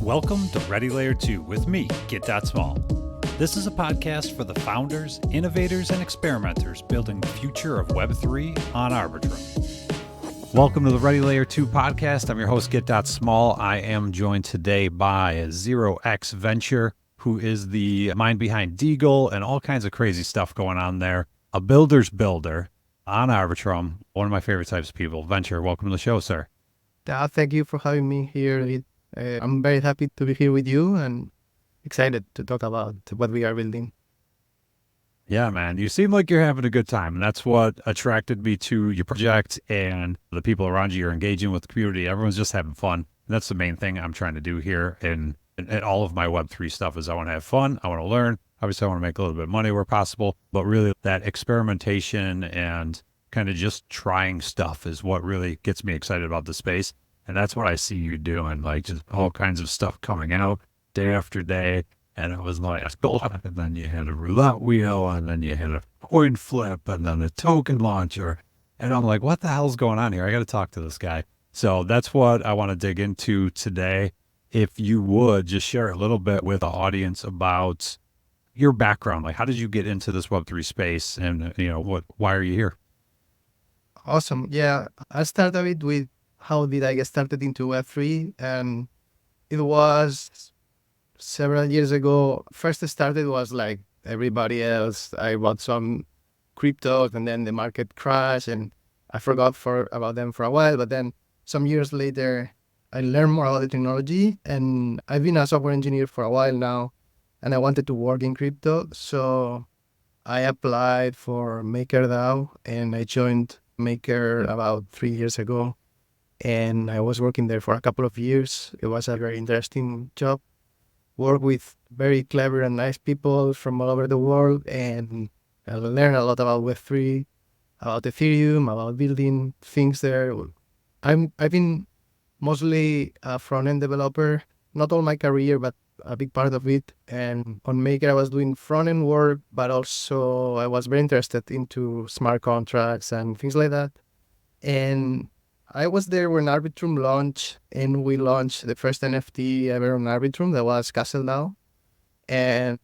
Welcome to Ready Layer 2 with me, git.smol. This is a podcast for the founders, innovators, and experimenters building the future of Web3 on Arbitrum. Welcome to the Ready Layer 2 podcast. I'm your host, git.smol. I am joined today by 0x Venture, who is the mind behind Deagle and all kinds of crazy stuff going on there. A builder's builder on Arbitrum, one of my favorite types of people. Venture, welcome to the show, sir. Thank you for having me here. I'm very happy to be here with you and excited to talk about what we are building. Yeah, man, you seem like you're having a good time, and that's what attracted me to your project and the people around you. You're engaging with the community. Everyone's just having fun. And that's the main thing I'm trying to do here. And all of my Web3 stuff is I want to have fun. I want to learn. Obviously, I want to make a little bit of money where possible, but really that experimentation and kind of just trying stuff is what really gets me excited about the space. And that's what I see you doing, like just all kinds of stuff coming out day after day. And it was like, and then you had a roulette wheel, and then you had a coin flip, and then a token launcher. And I'm like, what the hell's going on here? I got to talk to this guy. So that's what I want to dig into today. If you would just share a little bit with the audience about your background, like how did you get into this Web3 space, and why are you here? Awesome. Yeah, I started with how did I get started into Web3, and it was several years ago. First I started was like everybody else. I bought some cryptos, and then the market crashed, and I forgot about them for a while. But then some years later, I learned more about the technology, and I've been a software engineer for a while now, and I wanted to work in crypto. So I applied for MakerDAO, and I joined Maker about 3 years ago. And I was working there for a couple of years. It was a very interesting job. Work with very clever and nice people from all over the world, and I learned a lot about Web3, about Ethereum, about building things there. I've been mostly a front-end developer, not all my career, but a big part of it. And on Maker, I was doing front-end work, but also I was very interested into smart contracts and things like that. And I was there when Arbitrum launched, and we launched the first NFT ever on Arbitrum. That was CastleDAO. And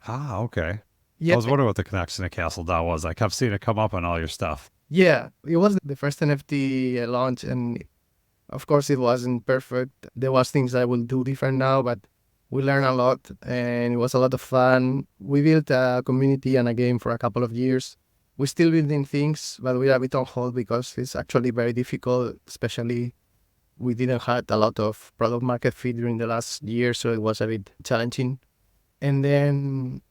okay. yeah, I was wondering what the connection to CastleDAO was. I kept seeing it come up on all your stuff. Yeah, it was the first NFT launch, and of course it wasn't perfect. There was things I will do different now, but we learned a lot, and it was a lot of fun. We built a community and a game for a couple of years. We're still building things, but we're a bit on hold because it's actually very difficult, especially we didn't have a lot of product market fit during the last year, so it was a bit challenging. And then,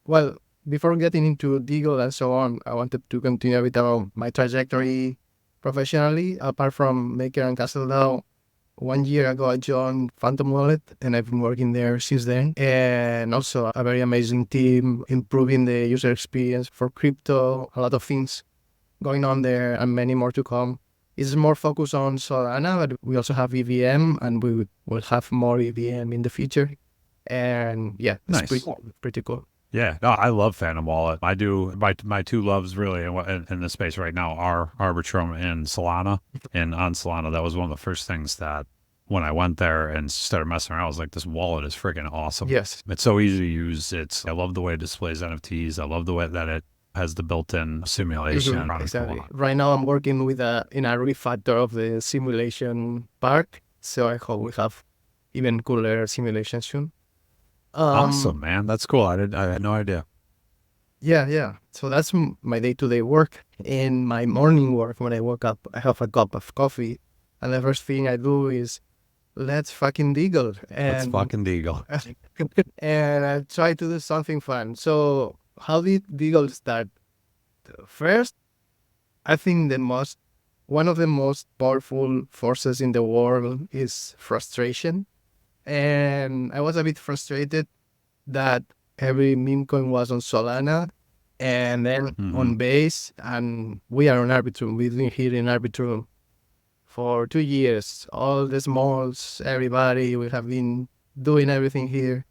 well, before getting into Deagle and so on, I wanted to continue a bit about my trajectory professionally. Apart from Maker and CastleDAO, 1 year ago I joined Phantom Wallet, and I've been working there since then. And also a very amazing team, improving the user experience for crypto, a lot of things going on there and many more to come. It's more focused on Solana, but we also have EVM, and we will have more EVM in the future. And yeah, it's nice. pretty cool. Yeah, no, I love Phantom Wallet. I do. My two loves really in the space right now are Arbitrum and Solana. And on Solana, that was one of the first things that when I went there and started messing around, I was like, this wallet is freaking awesome. Yes. It's so easy to use. I love the way it displays NFTs. I love the way that it has the built-in simulation. Mm-hmm. Exactly. Right now I'm working with in a refactor of the simulation part. So I hope we have even cooler simulation soon. Awesome, man. That's cool. I had no idea. Yeah. So that's my day-to-day work. In my morning work, when I wake up, I have a cup of coffee, and the first thing I do is, let's fucking Deagle. Let's fucking Deagle. And I try to do something fun. So how did Deagle start? First, I think one of the most powerful forces in the world is frustration. And I was a bit frustrated that every meme coin was on Solana and then on Base, and we are on Arbitrum. We've been here in Arbitrum for 2 years. All the smalls, everybody, we have been doing everything here.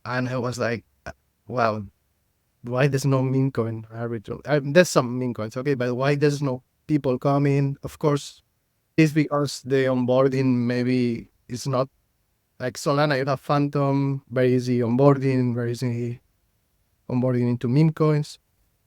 And I was like, wow, why there's no meme coin on Arbitrum? There's some meme coins, okay, but why there's no people coming? Of course, it's because the onboarding maybe is not Like Solana, you have Phantom, very easy onboarding, very easy onboarding into meme coins.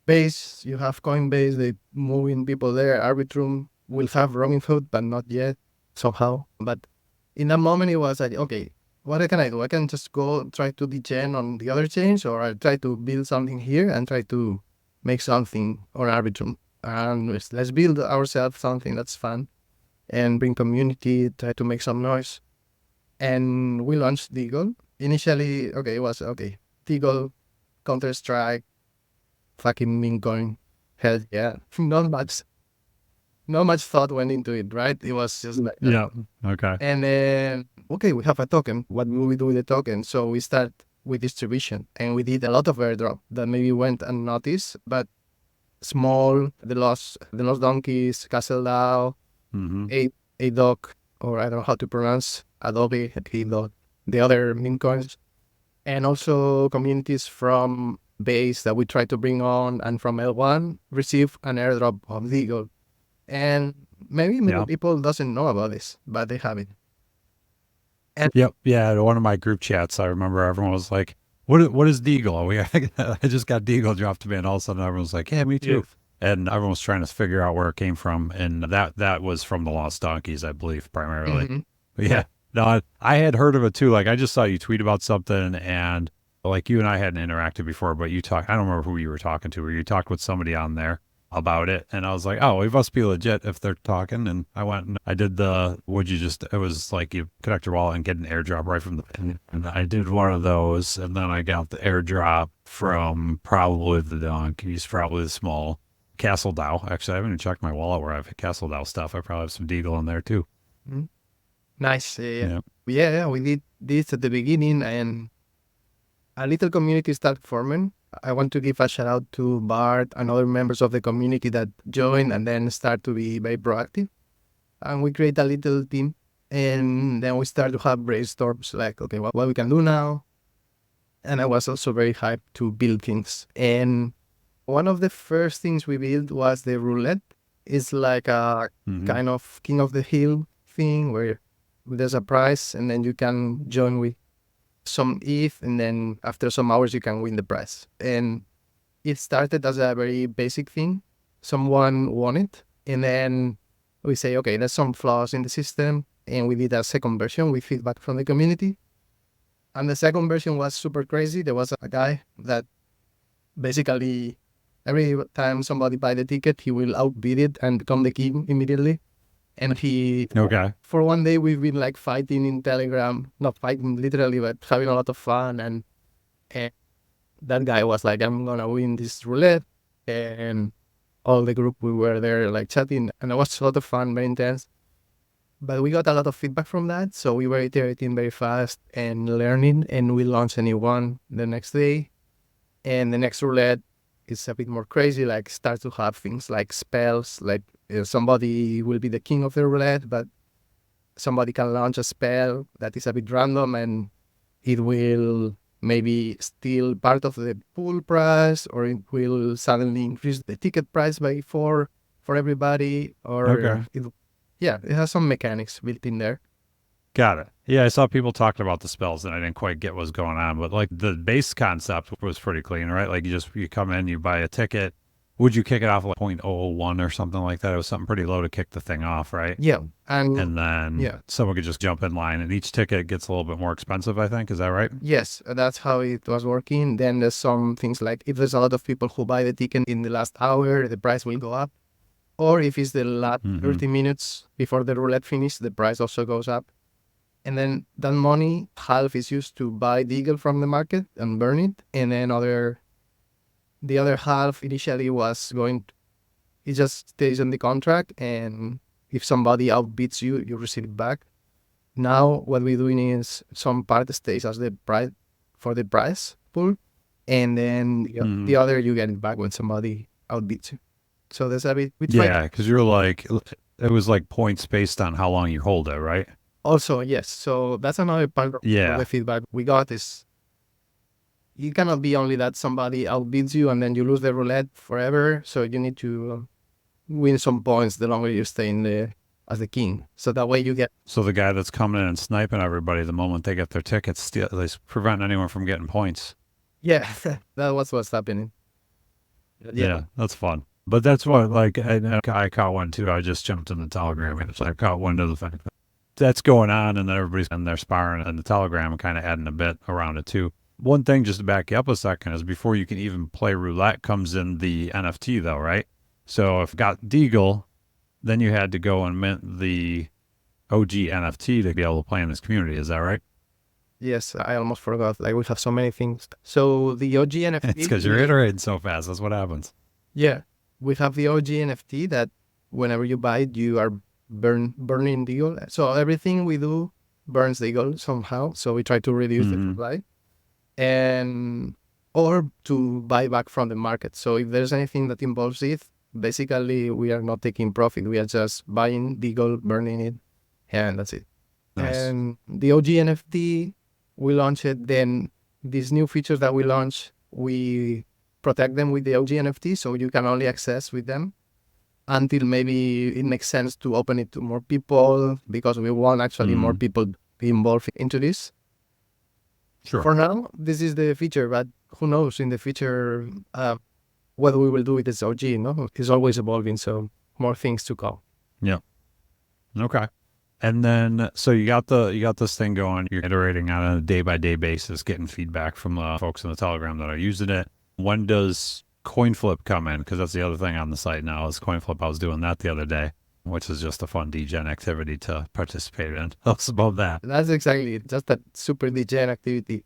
Base, you have Coinbase, they moving people there. Arbitrum will have Robinhood, but not yet somehow. But in that moment, it was like, okay, what can I do? I can just go try to degen on the other chains, or I try to build something here and try to make something on Arbitrum. And let's build ourselves something that's fun and bring community, try to make some noise. And we launched Deagle. Initially, okay, it was okay. Deagle, Counter-Strike, fucking meme coin. Hell yeah. Not much thought went into it, right? It was just like that. Yeah. Okay. And then, okay, we have a token. What will we do with the token? So we start with distribution, and we did a lot of airdrop that maybe went unnoticed, but small, the lost donkeys, Castle DAO, Mm-hmm. a dog, or I don't know how to pronounce Adobe, dog, the other meme coins, and also communities from base that we try to bring on, and from L1 receive an airdrop of Deagle. And maybe many Yeah. people doesn't know about this, but they have it. And Yep. Yeah. In one of my group chats, I remember everyone was like, what is Deagle? I just got Deagle dropped to me, and all of a sudden everyone was like, yeah, me too. And everyone was trying to figure out where it came from. And that was from the Lost Donkeys, I believe, primarily. Mhm. But yeah, no, I had heard of it too. Like I just saw you tweet about something, and like you and I hadn't interacted before, but you talked, I don't remember who you were talking to, or you talked with somebody on there about it. And I was like, oh, it must be legit if they're talking. And I went and I did it was like you connect your wallet and get an airdrop right from the pin. And I did one of those. And then I got the airdrop from probably the donkeys, probably the small Castle DAO. Actually, I haven't even checked my wallet where I have Castle DAO stuff. I probably have some Deagle in there too. Mhm. Nice. Yeah. Yeah, we did this at the beginning, and a little community started forming. I want to give a shout out to Bart and other members of the community that joined and then start to be very proactive. And we create a little team, and then we start to have brainstorms like, okay, what we can do now. And I was also very hyped to build things. And one of the first things we built was the roulette. It's like a Mhm. kind of king of the hill thing where there's a prize, and then you can join with some ETH, and then after some hours you can win the prize. And it started as a very basic thing. Someone won it, and then we say, okay, there's some flaws in the system, and we did a second version with feedback from the community. And the second version was super crazy. There was a guy that basically every time somebody buy the ticket, he will outbid it and become the king immediately. And Okay. for one day, we've been like fighting in Telegram, not fighting literally, but having a lot of fun. And that guy was like, I'm going to win this roulette. And all the group, we were there like chatting, and it was a lot of fun, very intense. But we got a lot of feedback from that. So we were iterating very fast and learning, and we launched a new one the next day. And the next roulette is a bit more crazy, like start to have things like spells, like somebody will be the king of the roulette, but somebody can launch a spell that is a bit random, and it will maybe steal part of the pool price, or it will suddenly increase the ticket price by 4 for everybody, or Okay. it has some mechanics built in there. Got it. Yeah, I saw people talking about the spells and I didn't quite get what's going on, but like the base concept was pretty clean, right? Like you come in, you buy a ticket. Would you kick it off like 0.001 or something like that? It was something pretty low to kick the thing off, right? Yeah, and And then someone could just jump in line, and each ticket gets a little bit more expensive, I think. Is that right? yes, that's how it was working. Then there's some things like if there's a lot of people who buy the ticket in the last hour, the price will go up. Or if it's the last 30 minutes before the roulette finish, the price also goes up. And then that money, half is used to buy Deagle from the market and burn it. And then the other half initially was it just stays in the contract. And if somebody outbids you, you receive it back. Now what we're doing is some part stays as the price for the price pool. And then the other, you get it back when somebody outbids you. So there's a bit, Yeah, because you're like, it was like points based on how long you hold it, right? also, yes. So that's another part of Yeah. the feedback we got is you cannot be only that somebody outbids you and then you lose the roulette forever. So you need to win some points the longer you stay in as the king. So that way you get, So the guy that's coming in and sniping everybody the moment they get their tickets, they prevent anyone from getting points. yeah, that was what's happening. Yeah. Yeah, that's fun. But that's what, like, I caught one too. I just jumped in the Telegram. And I caught wind of the fact that that's going on, and then everybody's and they're sparring in the Telegram and kind of adding a bit around it too. One thing, just to back you up a second, is before you can even play roulette comes in the NFT though, right? So if you got Deagle, then you had to go and mint the OG NFT to be able to play in this community. Is that right? Yes, I almost forgot. Like we have so many things. So the OG NFT. It's because you're iterating so fast. That's what happens. Yeah, we have the OG NFT that whenever you buy it, you are burning Deagle. So everything we do burns Deagle somehow. So we try to reduce the supply and or to buy back from the market. So if there's anything that involves it, basically we are not taking profit. We are just buying Deagle, burning it, and that's it. Nice. And the OG NFT, we launch it. Then these new features that we launch, we protect them with the OG NFT, so you can only access with them until maybe it makes sense to open it to more people, because we want actually more people be involved into this. Sure. For now, this is the feature, but who knows in the future what we will do with this OG? No, it's always evolving, so more things to come. Yeah. Okay. And then, so you got this thing going. You're iterating on a day-by-day basis, getting feedback from the folks in the Telegram that are using it. When does CoinFlip come in? Because that's the other thing on the site now is CoinFlip. I was doing that the other day, which is just a fun degen activity to participate in. Tell us about that. That's exactly it. Just that super degen activity.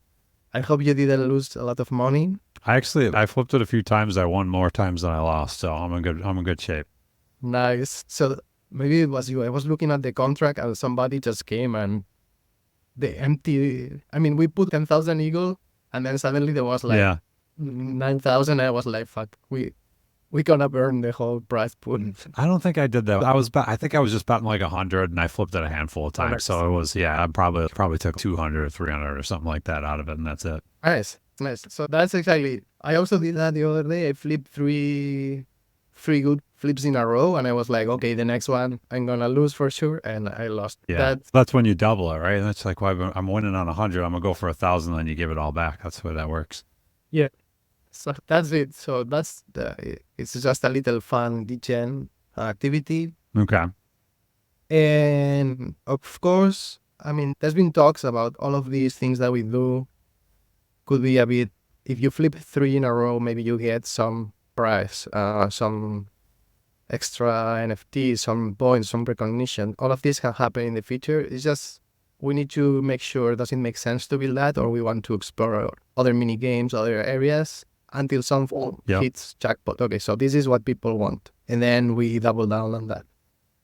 I hope you didn't lose a lot of money. I flipped it a few times. I won more times than I lost, so I'm in good shape. Nice. So maybe it was you. I was looking at the contract and somebody just came and the empty. I mean, we put 10,000 eagle, and then suddenly there was like 9,000. I was like, fuck, we gonna burn the whole price pool. I don't think I did that. I think I was just betting like 100, and I flipped it a handful of times. So it was, I probably took 200 or 300 or something like that out of it, and that's it. Nice. So that's exactly it. I also did that the other day. I flipped three good flips in a row, and I was like, okay, the next one I'm gonna lose for sure, and I lost. Yeah, that's when you double it, right? And that's like, well, I'm winning on 100. I'm gonna go for 1,000, then you give it all back. That's the way that works. Yeah. So that's it. So it's just a little fun degen activity. Okay. And of course, I mean, there's been talks about all of these things that we do. Could be a bit, if you flip 3 in a row, maybe you get some prize, some extra NFT, some points, some recognition. All of this can happen in the future. It's just, we need to make sure, does it make sense to build that, or we want to explore other mini games, other areas, until someone hits jackpot. Okay, so this is what people want. And then we double down on that.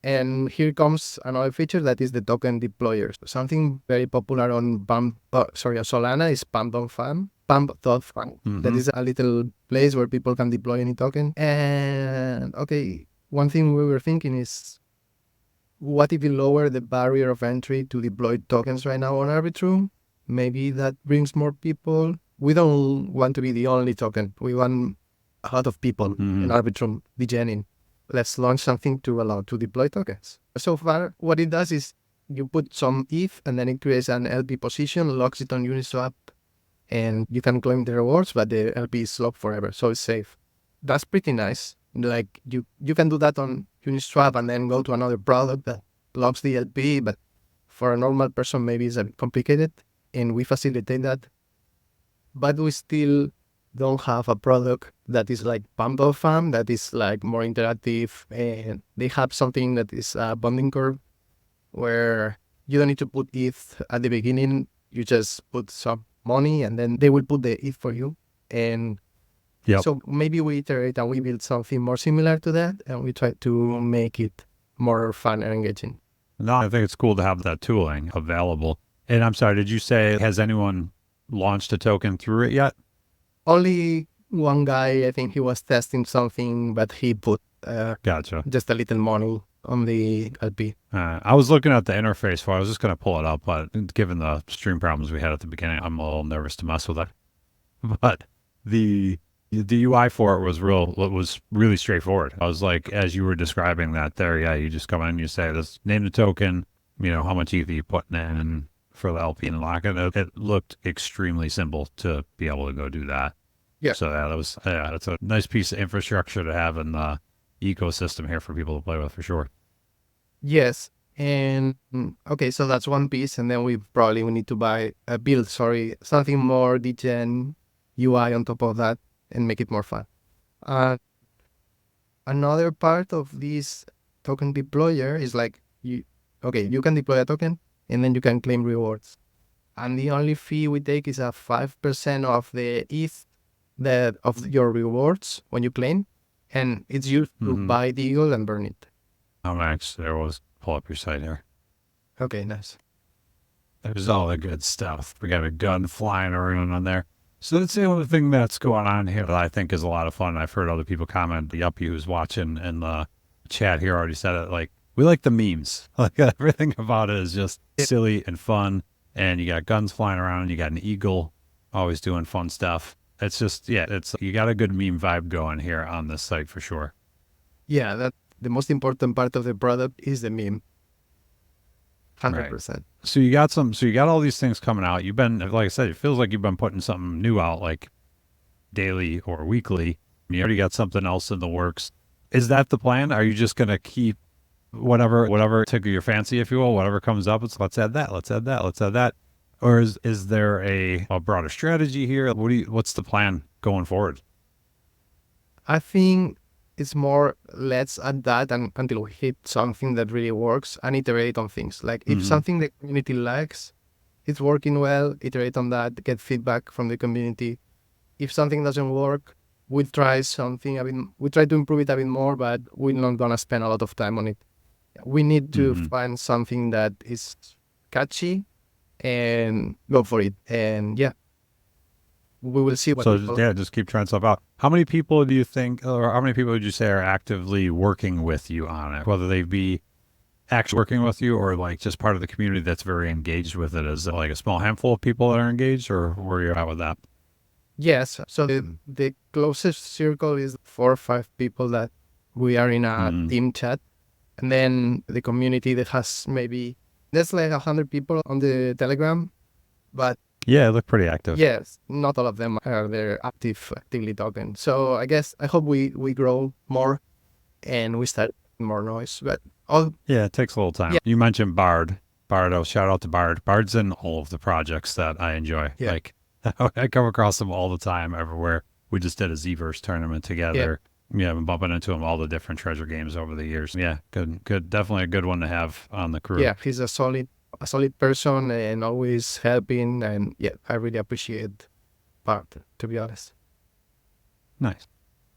And here comes another feature that is the token deployers. Something very popular on Solana is Pump.fun. Pump.fun. That is a little place where people can deploy any token. And okay, one thing we were thinking is, what if we lower the barrier of entry to deploy tokens right now on Arbitrum? Maybe that brings more people. We don't want to be the only token. We want a lot of people in Arbitrum degening. Let's launch something to allow to deploy tokens. So far, what it does is you put some ETH and then it creates an LP position, locks it on Uniswap, and you can claim the rewards, but the LP is locked forever, so it's safe. That's pretty nice. Like you can do that on Uniswap and then go to another product that locks the LP, but for a normal person, maybe it's a bit complicated, and we facilitate that. But we still don't have a product that is like Pump.fun, that is like more interactive, and they have something that is a bonding curve where you don't need to put ETH at the beginning. You just put some money and then they will put the ETH for you. And so maybe we iterate and we build something more similar to that, and we try to make it more fun and engaging. No, I think it's cool to have that tooling available. And I'm sorry, did you say, has anyone launched a token through it yet? Only one guy, I think he was testing something, but he put just a little money on the LP. I was looking at the interface for it. I was just going to pull it up, but given the stream problems we had at the beginning, I'm a little nervous to mess with it. But the The UI for it was really straightforward. I was like, as you were describing that there, yeah, you just come in, you say this, name the token, how much ETH you putting in for the LP and lock it. It looked extremely simple to be able to go do that. Yeah. So that's a nice piece of infrastructure to have in the ecosystem here for people to play with for sure. Yes. And okay, so that's one piece, and then we need to build, something more degen UI on top of that and make it more fun. Uh, Another part of this token deployer is like you can deploy a token and then you can claim rewards. And the only fee we take is a 5% of the ETH of your rewards when you claim, and it's used to buy Deagle and burn it. How much there was? Pull up your site here. Okay, nice. There's all the good stuff. We got a gun flying around on there. So that's the only thing that's going on here that I think is a lot of fun. I've heard other people comment. The Uppy who's watching in the chat here already said it. Like, we like the memes. Like, everything about it is just silly and fun. And you got guns flying around. You got an eagle always doing fun stuff. It's just, you got a good meme vibe going here on this site for sure. Yeah, that the most important part of the product is the meme. 100%. Right. So you got all these things coming out. You've been, like I said, it feels like you've been putting something new out like daily or weekly. You already got something else in the works. Is that the plan? Are you just going to keep whatever tickle your fancy, if you will, whatever comes up, it's let's add that, let's add that, let's add that? Or is there a broader strategy here? What's the plan going forward? I think it's more let's add that until we hit something that really works and iterate on things. Like if something the community likes, it's working well, iterate on that, get feedback from the community. If something doesn't work, we try something. We try to improve it a bit more, but we're not gonna spend a lot of time on it. We need to find something that is catchy and go for it. And we will see what. So just keep trying stuff out. How many people do you think, or how many people would you say are actively working with you on it? Whether they be actually working with you or like just part of the community that's very engaged with it. Is it like a small handful of people that are engaged, or where you're at with that? Yes. So the closest circle is 4 or 5 people that we are in a team chat. And then the community that has there's like 100 people on the Telegram, but yeah, it looked pretty active. Yes, not all of them are there actively talking. So I hope we grow more and we start more noise. But it takes a little time. Yeah. You mentioned Bard. Shout out to Bard. Bard's in all of the projects that I enjoy. Yeah. Like I come across them all the time everywhere. We just did a Zverse tournament together. Yeah, I've been bumping into him all the different treasure games over the years. Yeah, good. Definitely a good one to have on the crew. Yeah, he's a solid person and always helping. And I really appreciate Bart, to be honest. Nice.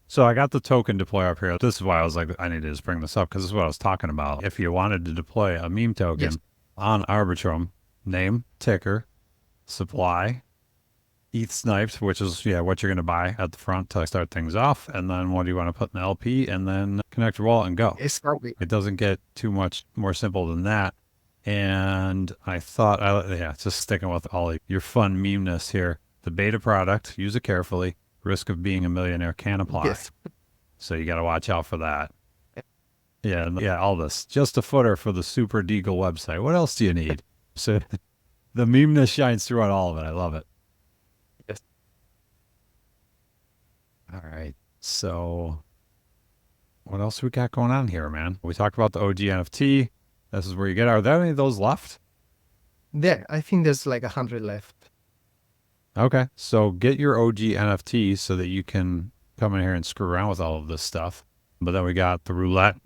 So I got the token deploy up here. This is why I was like, I need to just bring this up because this is what I was talking about. If you wanted to deploy a meme token on Arbitrum, name, ticker, supply, ETH sniped, which is what you're going to buy at the front to start things off, and then what do you want to put in the LP, and then connect your wallet and go. It doesn't get too much more simple than that. And I thought, just sticking with all your fun meme-ness here. The beta product, use it carefully. Risk of being a millionaire can apply. Yes. So you got to watch out for that. Yeah, all this. Just a footer for the Super Deagle website. What else do you need? So the meme-ness shines through on all of it. I love it. Yes. All right. So what else we got going on here, man? We talked about the OG NFT. This is where you get. Are there any of those left? There, I think there's like 100 left. Okay, so get your OG NFT so that you can come in here and screw around with all of this stuff. But then we got the Roulette,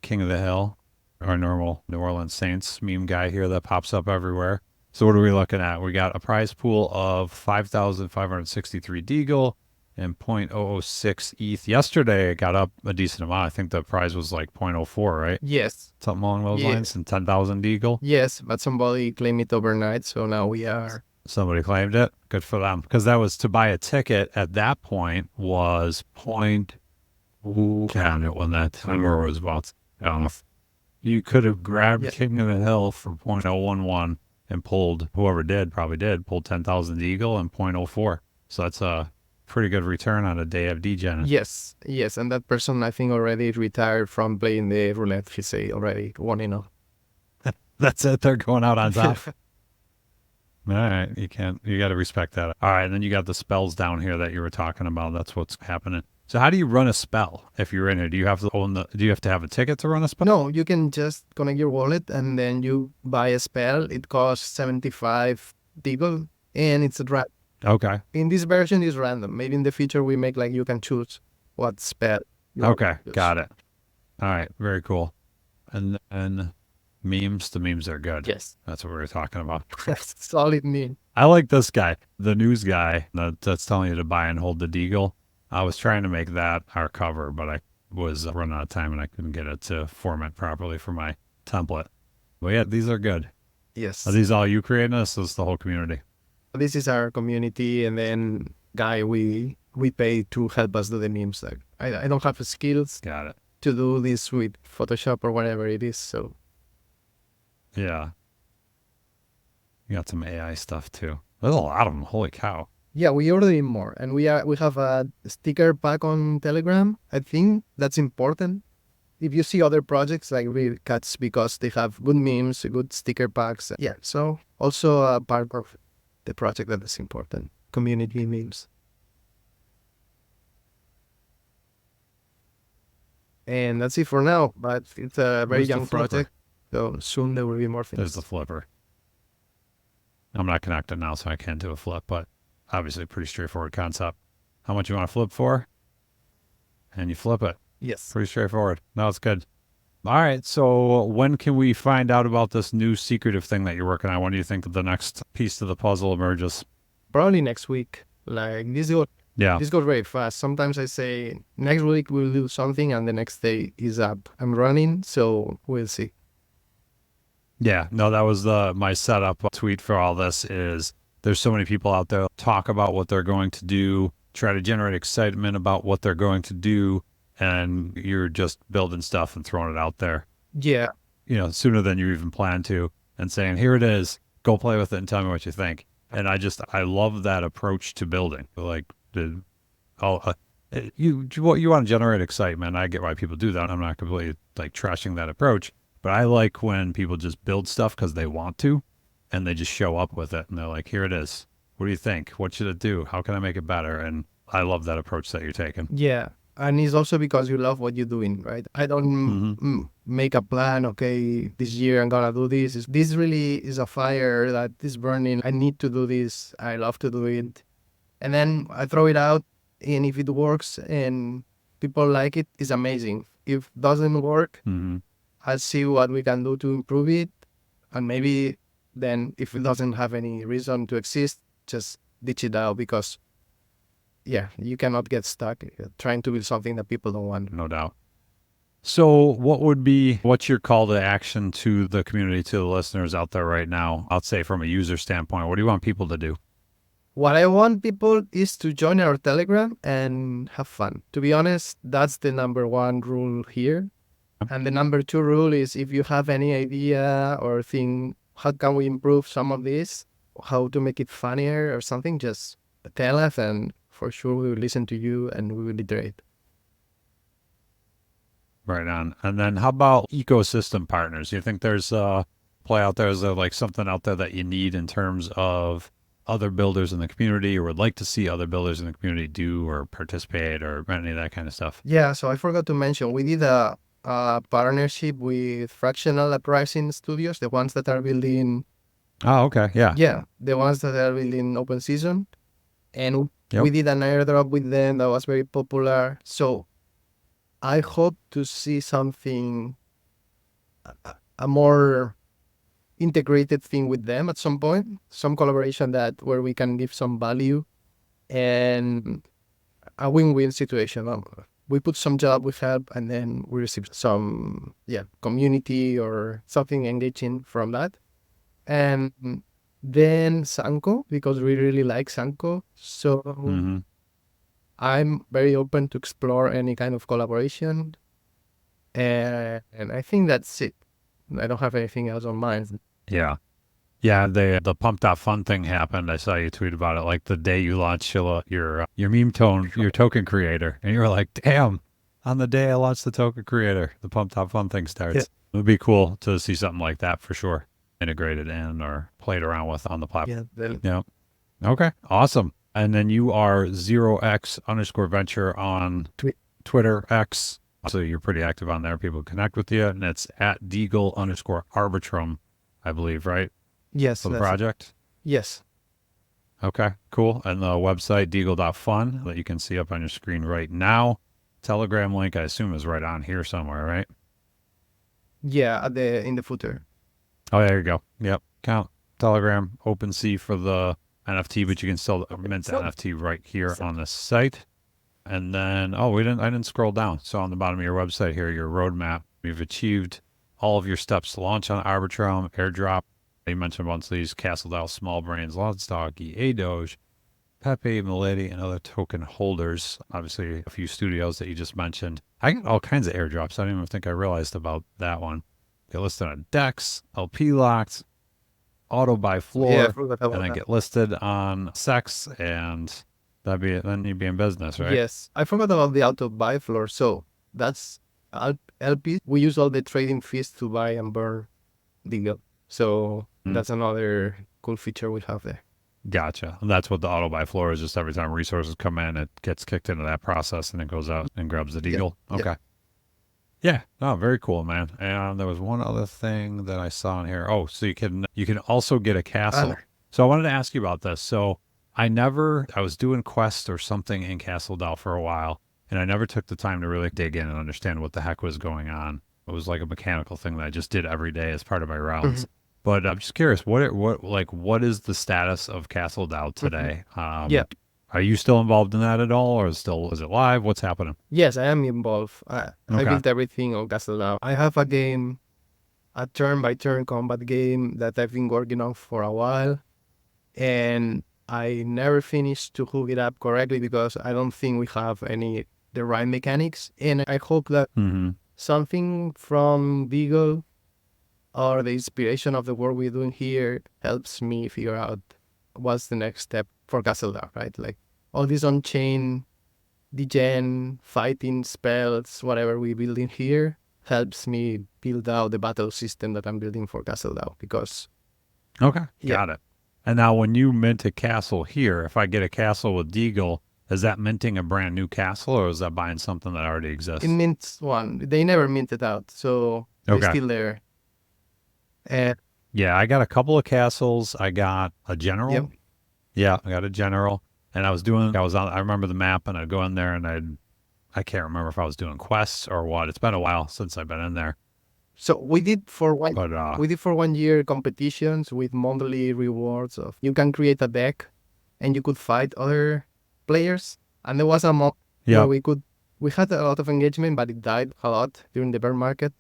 King of the Hill, our normal New Orleans Saints meme guy here that pops up everywhere. So what are we looking at? We got a prize pool of 5,563 Deagle and 0.006 ETH. Yesterday, it got up a decent amount. I think the prize was like 0.04, right? Yes. Something along those lines, and 10,000 Deagle. Yes, but somebody claimed it overnight, so now we are. Somebody claimed it. Good for them. Because that was to buy a ticket at that point was count it when that timer was about. I don't know. You could have grabbed King of the Hill for 0.011 and pulled, whoever did, probably did, pulled 10,000 Deagle and 0.04. So that's pretty good return on a day of degen. Yes, yes, and that person I think already retired from playing the roulette. He say already won enough. That's it. They're going out on top. All right, you got to respect that. All right, and then you got the spells down here that you were talking about. That's what's happening. So how do you run a spell if you're in it? Do you have to have a ticket to run a spell? No, you can just connect your wallet and then you buy a spell. It costs 75 Deagle and it's a Okay. in this version is random. Maybe in the future we make like you can choose what spell you want Okay, to use. got it. All right, very cool. And then memes, the memes are good. Yes. That's what we were talking about. Solid meme. I like this guy, the news guy that's telling you to buy and hold the Deagle. I was trying to make that our cover, but I was running out of time and I couldn't get it to format properly for my template. But yeah, these are good. Yes. Are these all you creating? This is the whole community. This is our community and then guy we pay to help us do the memes. Like I don't have the skills Got it. to do this with Photoshop or whatever it is, so Yeah. You got some AI stuff too. There's a lot of them. Holy cow. yeah, we order more, and we have a sticker pack on Telegram. I think that's important. If you see other projects like Real Cuts, because they have good memes, good sticker packs. Yeah, so also a part of the project that is important. Community memes. And that's it for now. But it's a very Where's the young flipper? project, so soon there will be more things. There's the flipper. I'm not connected now, so I can't do a flip, but obviously pretty straightforward concept. How much you want to flip for? And you flip it. Yes. Pretty straightforward. No, it's good. All right. So when can we find out about this new secretive thing that you're working on? When do you think the next piece to the puzzle emerges? Probably next week. Like this goes very fast. Sometimes I say next week we'll do something, and the next day is up. I'm running, so we'll see. Yeah, no, that was my setup tweet for all this is there's so many people out there talk about what they're going to do, try to generate excitement about what they're going to do, and you're just building stuff and throwing it out there, Yeah, sooner than you even plan to, and saying, here it is, go play with it and tell me what you think. And I love that approach to building. Like, you want to generate excitement. I get why people do that. I'm not completely like trashing that approach. But I like when people just build stuff because they want to, and they just show up with it, and they're like, here it is. What do you think? What should it do? How can I make it better? And I love that approach that you're taking. yeah. And it's also because you love what you're doing, right? I don't make a plan, okay, this year I'm going to do this. This really is a fire that is burning. I need to do this. I love to do it. And then I throw it out, and if it works and people like it, it's amazing. If it doesn't work, I'll see what we can do to improve it. And maybe then if it doesn't have any reason to exist, just ditch it out because, yeah, you cannot get stuck trying to build something that people don't want. No doubt. So what's your call to action to the community, to the listeners out there right now? I'll say from a user standpoint, what do you want people to do? What I want people is to join our Telegram and have fun. To be honest, that's the number one rule here. And the number two rule is if you have any idea or think, how can we improve some of this, how to make it funnier or something, just tell us and for sure we will listen to you and we will iterate. Right on. And then how about ecosystem partners? Do you think there's a play out there? Is there like something out there that you need in terms of other builders in the community or would like to see other builders in the community do or participate or any of that kind of stuff? Yeah, so I forgot to mention, we did a partnership with Fractional Uprising Studios, the ones that are building. Oh, okay. Yeah. Yeah, the ones that are building Open Season. And we did an airdrop with them that was very popular. So I hope to see something, a more integrated thing with them at some point, some collaboration where we can give some value and a win-win situation. We put some job, we help, and then we receive some community or something engaging from that. And then Sanko, because we really like Sanko. So I'm very open to explore any kind of collaboration. And I think that's it. I don't have anything else on mind. Yeah. Yeah, the pump.fun thing happened. I saw you tweet about it like the day you launched your meme tone, your token creator. And you were like, damn, on the day I launched the token creator, the pump.fun thing Yeah. starts. It would be cool to see something like that for sure. Integrated in or played around with on the platform. Yeah. Yeah. Okay. Awesome. And then you are 0x_venture on Twitter X. So you're pretty active on there. People connect with you. And it's at Deagle_Arbitrum, I believe, right? Yes. For the That's it. project. Yes. Okay, cool. And the website, deagle.fun, that you can see up on your screen right now. Telegram link, I assume, is right on here somewhere, right? Yeah. In the footer. Oh, there you go. Yep. Count Telegram, OpenSea for the NFT, but you can still mint the NFT right here on the site. And then, I didn't scroll down. So on the bottom of your website here, your roadmap, you've achieved all of your steps to launch on Arbitrum, airdrop. You mentioned once these Castle DAO, Small Brains, Lots Doggy, Adoge, Pepe, Milady, and other token holders. Obviously, a few studios that you just mentioned. I got all kinds of airdrops. I didn't even think I realized about that one. Get listed on Dex, LP Locked, Auto by Yeah. I Floor, forgot and about then that. get listed on Sex, and then you'd be in business, right? Yes. I forgot about the auto buy floor. So that's LP. We use all the trading fees to buy and burn Deagle. So Mm, that's another cool feature we have there. gotcha. And that's what the auto by floor is. Just every time resources come in, it gets kicked into that process, and it goes out and grabs the Yeah. Deagle. Yeah. Okay. Yeah. Oh, very cool, man. And there was one other thing that I saw in here. Oh, so you can also get a castle. So I wanted to ask you about this. So I was doing Quest or something in Castle Dow for a while, and I never took the time to really dig in and understand what the heck was going on. It was like a mechanical thing that I just did every day as part of my rounds. But I'm just curious, what is the status of Castle Dow today? Yeah. Are you still involved in that at all, or is it live? What's happening? Yes, I am involved. I Okay. built everything on Castle now. I have a game, a turn-by-turn combat game that I've been working on for a while, and I never finished to hook it up correctly because I don't think we have the right mechanics. And I hope that Mm-hmm. something from Deagle or the inspiration of the work we're doing here helps me figure out what's the next step for Castle Dark, right? Like all this on-chain degen, fighting spells, whatever we build in here helps me build out the battle system that I'm building for Castle DAO because Okay, yeah, got it. And now when you mint a castle here, if I get a castle with Deagle, is that minting a brand new castle or is that buying something that already it exists? mints one. They never minted out, so they're Okay. still there. And Yeah, I got a couple of castles. I got a yep, general. Yeah, I got a general. And I remember the map and I'd go in there and I can't remember if I was doing quests or what. It's been a while since I've been in there. so we did for one. But We did for 1 year competitions with monthly rewards of you can create a deck and you could fight other players. And there was a month where yep. we had a lot of engagement, but it died a lot during the bear market.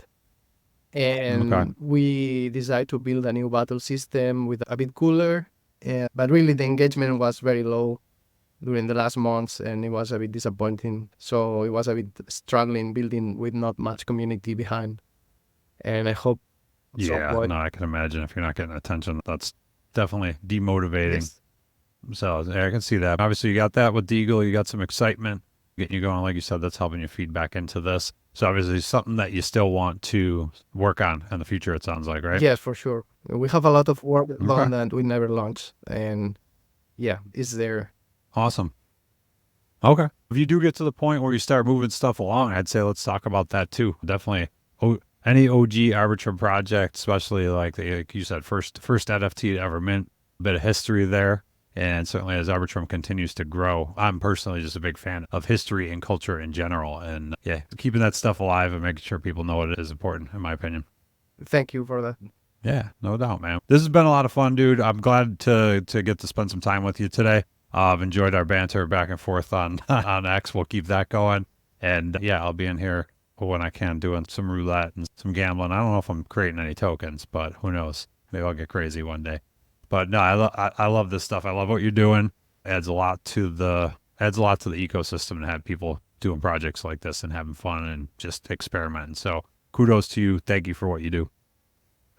Okay. And we decided to build a new battle system with a bit cooler. But really, the engagement was very low during the last months, and it was a bit disappointing. So it was a bit struggling building with not much community behind. And I hope at some Yeah, point, no, I can imagine if you're not getting attention, that's definitely demotivating. yes, So yeah, I can see that. Obviously, you got that with Deagle. You got some excitement getting you going. Like you said, that's helping you feed back into this. So obviously, something that you still want to work on in the future. It sounds like, right? yes, for sure. We have a lot of work Okay. done that we never launched, and yeah, it's there. Awesome. Okay. If you do get to the point where you start moving stuff along, I'd say let's talk about that too. Definitely. Any OG Arbitrum project, especially like you said, first NFT to ever mint, a bit of history there. And certainly as Arbitrum continues to grow, I'm personally just a big fan of history and culture in general. And yeah, keeping that stuff alive and making sure people know it is important, in my opinion. Thank you for that. Yeah, no doubt, man. This has been a lot of fun, dude. I'm glad to get to spend some time with you today. I've enjoyed our banter back and forth on on X. We'll keep that going. And yeah, I'll be in here when I can doing some roulette and some gambling. I don't know if I'm creating any tokens, but who knows? Maybe I'll get crazy one day. But no, I love this stuff. I love what you're doing. Adds a lot to the ecosystem to have people doing projects like this and having fun and just experimenting. So kudos to you. Thank you for what you do.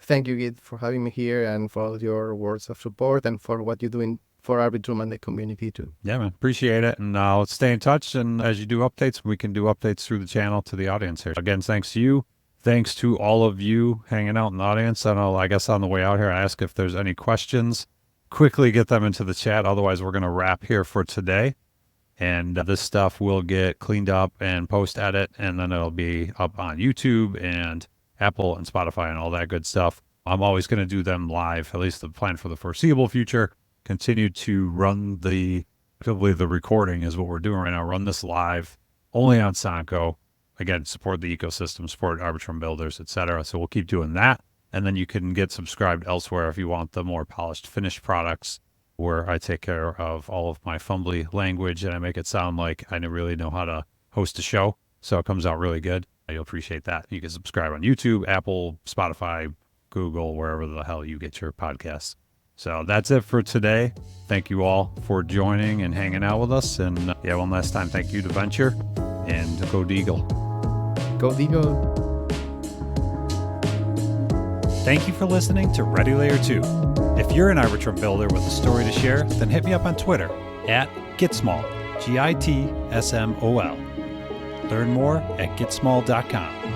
thank you, Git, for having me here and for all your words of support and for what you're doing for Arbitrum and the community too. Yeah, man. Appreciate it. And let's stay in touch. And as you do updates, we can do updates through the channel to the audience here. Again, thanks to you. Thanks to all of you hanging out in the audience. I know, I guess on the way out here, I ask if there's any questions. Quickly get them into the chat. Otherwise, we're going to wrap here for today. And this stuff will get cleaned up and post-edit, and then it'll be up on YouTube and Apple and Spotify and all that good stuff. I'm always going to do them live, at least the plan for the foreseeable future. Continue to run probably the recording is what we're doing right now. Run this live only on Sanko. Again, support the ecosystem, support Arbitrum builders, etc. So we'll keep doing that. And then you can get subscribed elsewhere if you want the more polished, finished products where I take care of all of my fumbly language and I make it sound like I really know how to host a show. So it comes out really good. You'll appreciate that. You can subscribe on YouTube, Apple, Spotify, Google, wherever the hell you get your podcasts. So that's it for today. Thank you all for joining and hanging out with us. And one last time, thank you to Venture and go Deagle. Go Deagle. Thank you for listening to Ready Layer 2. If you're an Arbitrum builder with a story to share, then hit me up on Twitter at git.smol, GITSMOL. Learn more at git.smol.com.